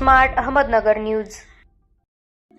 Smart Ahmednagar news.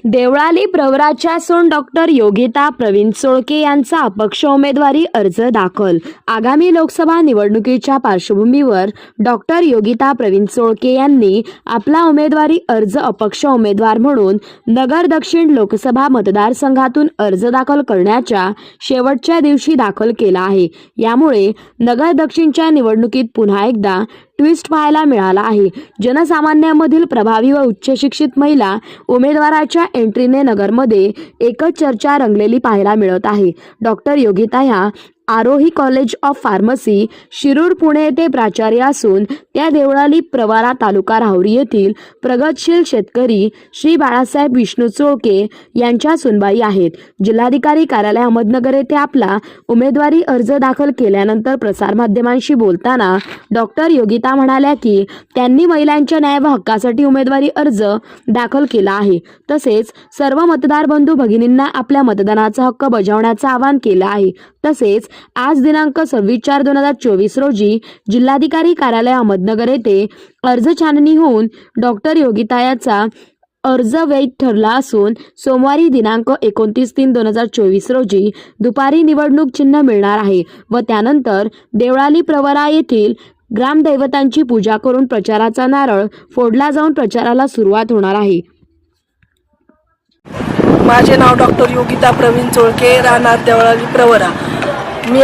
Deolali प्रवराच्या सून doctor Yogita Pravin Solke यांचा अपक्ष उमेदवारी अर्ज दाखल। आगामी लोकसभा निवडणुकीच्या पार्श्वभूमीवर डॉक्टर योगिता प्रवीण सोळके यांनी आपला उमेदवारी अर्ज अपक्ष उमेदवार म्हणून नगर दक्षिण लोकसभा मतदारसंघातून अर्ज दाखल करण्याच्या शेवटच्या दिवशी दाखल केला आहे। यामुळे नगर दक्षिणच्या निवडणुकीत पुन्हा एकदा ट्विस्ट पाहायला मिळाला आहे। जनसामान्यांमधील प्रभावी व उच्च शिक्षित महिला उमेदवाराच्या एंट्रीने नगरमध्ये एकच चर्चा रंगलेली पाहायला मिळत आहे। डॉक्टर योगिता ह्या Aarohi college of pharmacy Shirur Pune येथे प्राचार्य असून त्या देवळाली प्रवरा तालुका राहुरी येथील प्रगतशील शेतकरी श्री बाळासाहेब विष्णू सोळके यांच्या सुनबाई आहेत। जिल्हाधिकारी कार्यालय अहमदनगर येथे आपला उमेदवारी अर्ज दाखल केल्यानंतर प्रसारमाध्यमांशी बोलताना डॉक्टर योगिता म्हणाल्या की त्यांनी महिलांच्या न्याय व हक्कासाठी उमेदवारी अर्ज दाखल केला आहे। तसेच सर्व मतदार बंधू भगिनींना आपल्या मतदानाचा हक्क बजावण्याचं आवाहन केलं आहे। तसेच आज दिनांक 26/4/2024 रोजी जिल्हाधिकारी कार्यालय अहमदनगर येथे अर्ज छाननी होऊन डॉक्टर योगिता याचा अर्ज वैध ठरला असून सोमवारी दिनांक 29/3/2024 रोजी दुपारी निवडणूक चिन्ह मिळणार आहे व त्यानंतर देवळाली प्रवरा येथील ग्रामदैवतांची पूजा करून प्रचाराचा नारळ फोडला जाऊन प्रचाराला सुरुवात होणार आहे। माझे नाव डॉक्टर योगिता प्रवीण सोळके, राहणार देवळाली प्रवरा। मी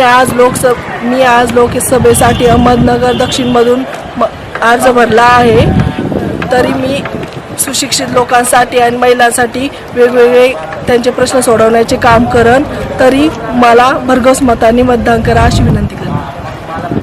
आज लोकसभेसाठी अहमदनगर दक्षिणमधून अर्ज भरला आहे। तरी मी सुशिक्षित लोकांसाठी आणि महिलांसाठी वेगवेगळे त्यांचे प्रश्न सोडवण्याचे काम करन। तरी मला भरघोस मतांनी मतदान करा अशी विनंती करते।